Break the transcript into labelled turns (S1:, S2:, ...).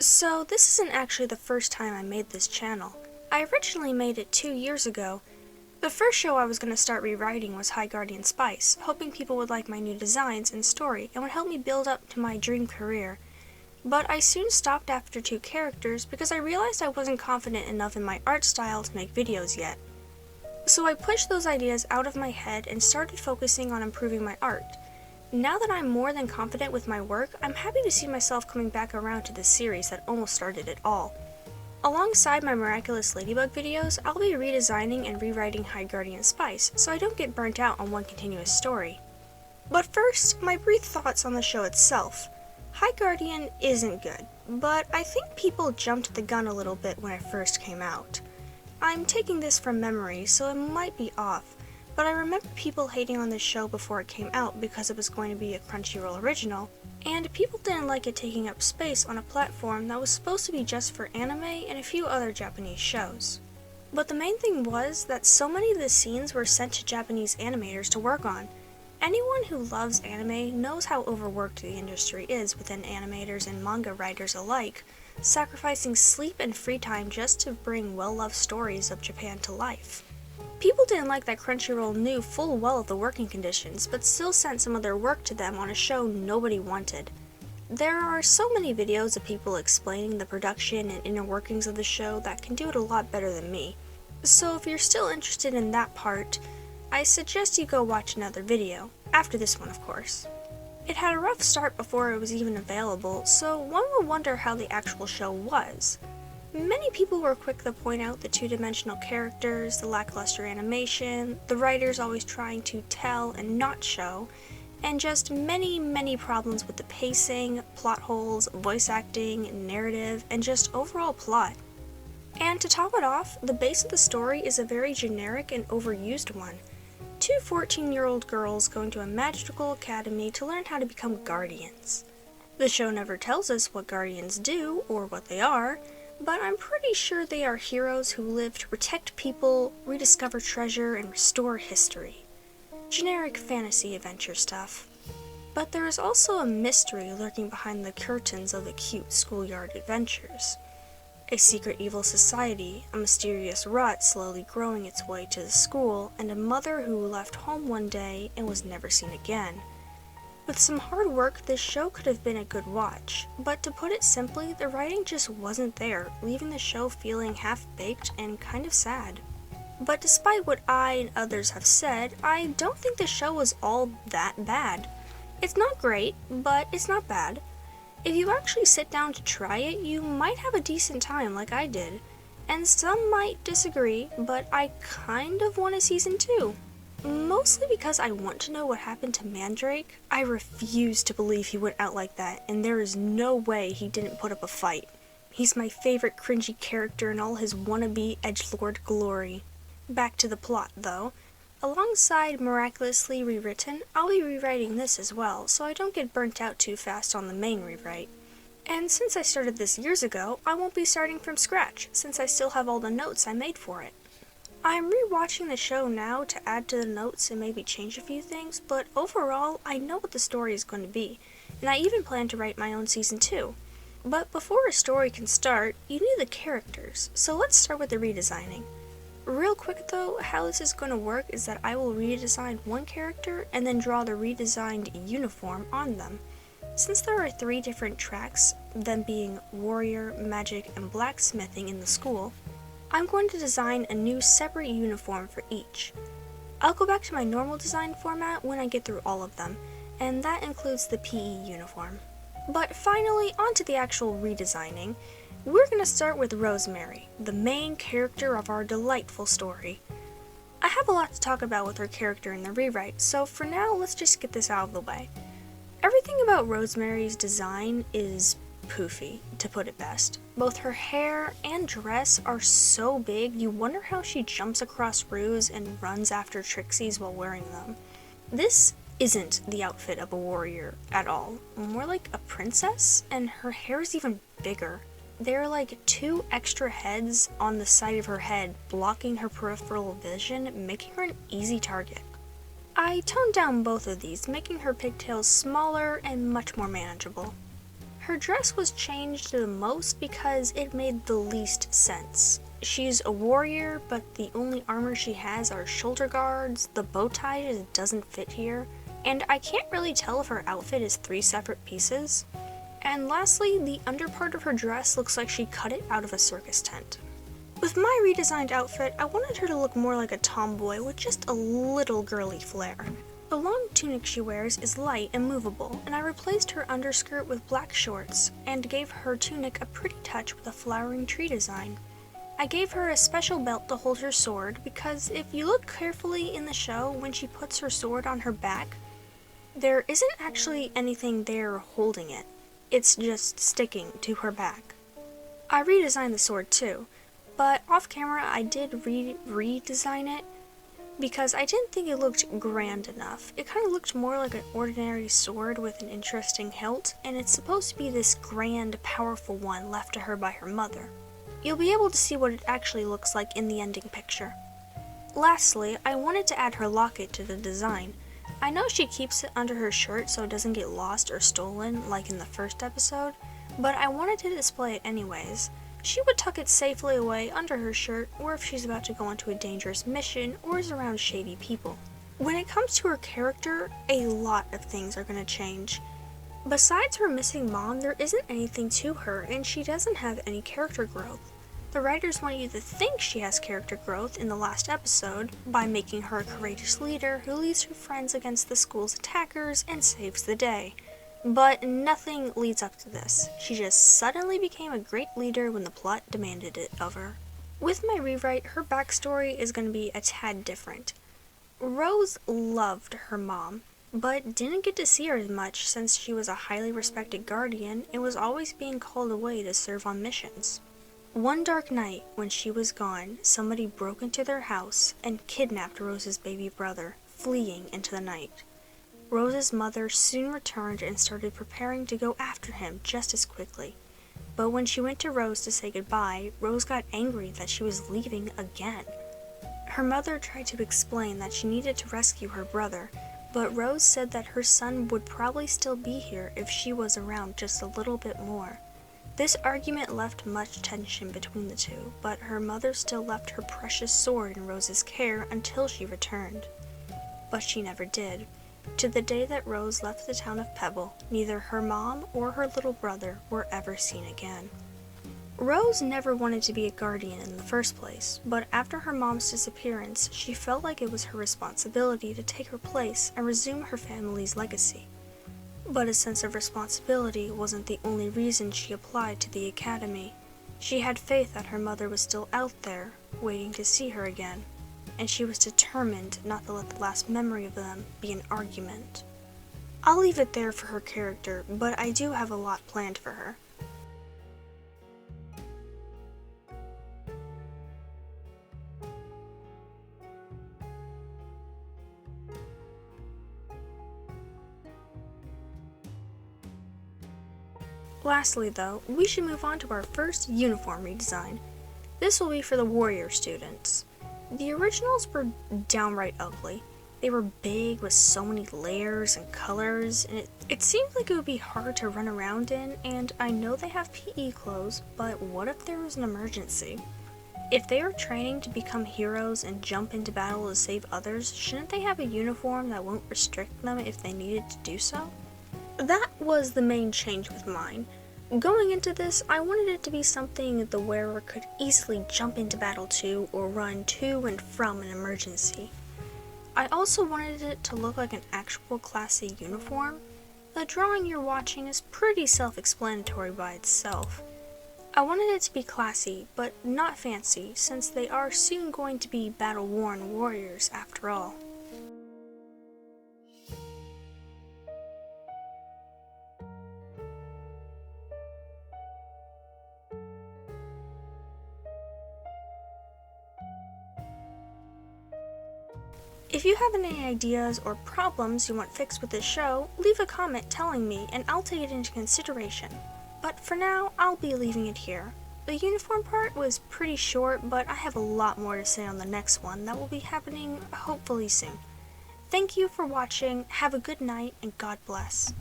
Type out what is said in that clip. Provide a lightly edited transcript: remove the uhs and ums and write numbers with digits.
S1: So this isn't actually the first time I made this channel. I originally made it 2 years ago. The first show I was going to start rewriting was High Guardian Spice, hoping people would like my new designs and story and would help me build up to my dream career. But I soon stopped after 2 characters because I realized I wasn't confident enough in my art style to make videos yet. So I pushed those ideas out of my head and started focusing on improving my art. Now that I'm more than confident with my work, I'm happy to see myself coming back around to this series that almost started it all. Alongside my Miraculous Ladybug videos, I'll be redesigning and rewriting High Guardian Spice, so I don't get burnt out on one continuous story. But first, my brief thoughts on the show itself. High Guardian isn't good, but I think people jumped the gun a little bit when it first came out. I'm taking this from memory, so it might be off, but I remember people hating on this show before it came out because it was going to be a Crunchyroll original, and people didn't like it taking up space on a platform that was supposed to be just for anime and a few other Japanese shows. But the main thing was that so many of the scenes were sent to Japanese animators to work on. Anyone who loves anime knows how overworked the industry is within animators and manga writers alike, sacrificing sleep and free time just to bring well-loved stories of Japan to life. People didn't like that Crunchyroll knew full well of the working conditions, but still sent some of their work to them on a show nobody wanted. There are so many videos of people explaining the production and inner workings of the show that can do it a lot better than me. So if you're still interested in that part, I suggest you go watch another video, after this one of course. It had a rough start before it was even available, so one would wonder how the actual show was. Many people were quick to point out the two-dimensional characters, the lackluster animation, the writers always trying to tell and not show, and just many problems with the pacing, plot holes, voice acting, narrative, and just overall plot. And to top it off, the base of the story is a very generic and overused one. 2 14-year-old girls going to a magical academy to learn how to become guardians. The show never tells us what guardians do or what they are, but I'm pretty sure they are heroes who live to protect people, rediscover treasure, and restore history. Generic fantasy adventure stuff. But there is also a mystery lurking behind the curtains of the cute schoolyard adventures. A secret evil society, a mysterious rot slowly growing its way to the school, and a mother who left home one day and was never seen again. With some hard work, this show could have been a good watch, but to put it simply, the writing just wasn't there, leaving the show feeling half-baked and kind of sad. But despite what I and others have said, I don't think the show was all that bad. It's not great, but it's not bad. If you actually sit down to try it, you might have a decent time like I did. And some might disagree, but I kind of want a season 2. Mostly because I want to know what happened to Mandrake. I refuse to believe he went out like that, and there is no way he didn't put up a fight. He's my favorite cringy character in all his wannabe edgelord glory. Back to the plot, though. Alongside Miraculously Rewritten, I'll be rewriting this as well, so I don't get burnt out too fast on the main rewrite. And since I started this years ago, I won't be starting from scratch, since I still have all the notes I made for it. I'm rewatching the show now to add to the notes and maybe change a few things, but overall, I know what the story is going to be, and I even plan to write my own season 2. But before a story can start, you need the characters, so let's start with the redesigning. Real quick though, how this is going to work is that I will redesign one character and then draw the redesigned uniform on them. Since there are 3 different tracks, them being warrior, magic, and blacksmithing in the school, I'm going to design a new separate uniform for each. I'll go back to my normal design format when I get through all of them, and that includes the PE uniform. But finally, onto the actual redesigning. We're going to start with Rosemary, the main character of our delightful story. I have a lot to talk about with her character in the rewrite, so for now, let's just get this out of the way. Everything about Rosemary's design is poofy, to put it best. Both her hair and dress are so big, you wonder how she jumps across roofs and runs after Trixies while wearing them. This isn't the outfit of a warrior at all, more like a princess, and her hair is even bigger. There are like 2 extra heads on the side of her head, blocking her peripheral vision, making her an easy target. I toned down both of these, making her pigtails smaller and much more manageable. Her dress was changed the most because it made the least sense. She's a warrior, but the only armor she has are shoulder guards, the bow tie just doesn't fit here, and I can't really tell if her outfit is 3 separate pieces. And lastly, the underpart of her dress looks like she cut it out of a circus tent. With my redesigned outfit, I wanted her to look more like a tomboy with just a little girly flair. The long tunic she wears is light and movable, and I replaced her underskirt with black shorts and gave her tunic a pretty touch with a flowering tree design. I gave her a special belt to hold her sword because if you look carefully in the show when she puts her sword on her back, there isn't actually anything there holding it. It's just sticking to her back. I redesigned the sword too, but off camera I did redesign it because I didn't think it looked grand enough. It kind of looked more like an ordinary sword with an interesting hilt, and it's supposed to be this grand, powerful one left to her by her mother. You'll be able to see what it actually looks like in the ending picture. Lastly, I wanted to add her locket to the design. I know she keeps it under her shirt so it doesn't get lost or stolen like in the first episode, but I wanted to display it anyways. She would tuck it safely away under her shirt, or if she's about to go into a dangerous mission or is around shady people. When it comes to her character, a lot of things are going to change. Besides her missing mom, there isn't anything to her, and she doesn't have any character growth. The writers want you to think she has character growth in the last episode by making her a courageous leader who leads her friends against the school's attackers and saves the day. But nothing leads up to this. She just suddenly became a great leader when the plot demanded it of her. With my rewrite, her backstory is going to be a tad different. Rose loved her mom, but didn't get to see her as much since she was a highly respected guardian and was always being called away to serve on missions. One dark night, when she was gone, somebody broke into their house and kidnapped Rose's baby brother, fleeing into the night. Rose's mother soon returned and started preparing to go after him just as quickly. But when she went to Rose to say goodbye, Rose got angry that she was leaving again. Her mother tried to explain that she needed to rescue her brother, but Rose said that her son would probably still be here if she was around just a little bit more. This argument left much tension between the two, but her mother still left her precious sword in Rose's care until she returned. But she never did. To the day that Rose left the town of Pebble, neither her mom or her little brother were ever seen again. Rose never wanted to be a guardian in the first place, but after her mom's disappearance, she felt like it was her responsibility to take her place and resume her family's legacy. But a sense of responsibility wasn't the only reason she applied to the academy. She had faith that her mother was still out there, waiting to see her again, and she was determined not to let the last memory of them be an argument. I'll leave it there for her character, but I do have a lot planned for her. Lastly though, we should move on to our first uniform redesign. This will be for the warrior students. The originals were downright ugly. They were big with so many layers and colors, and it seemed like it would be hard to run around in, and I know they have PE clothes, but what if there was an emergency? If they are training to become heroes and jump into battle to save others, shouldn't they have a uniform that won't restrict them if they needed to do so? That was the main change with mine. Going into this, I wanted it to be something the wearer could easily jump into battle to or run to and from an emergency. I also wanted it to look like an actual Class A uniform. The drawing you're watching is pretty self-explanatory by itself. I wanted it to be classy, but not fancy, since they are soon going to be battle-worn warriors after all. If you have any ideas or problems you want fixed with this show, leave a comment telling me and I'll take it into consideration. But for now, I'll be leaving it here. The uniform part was pretty short, but I have a lot more to say on the next one that will be happening hopefully soon. Thank you for watching, have a good night, and God bless.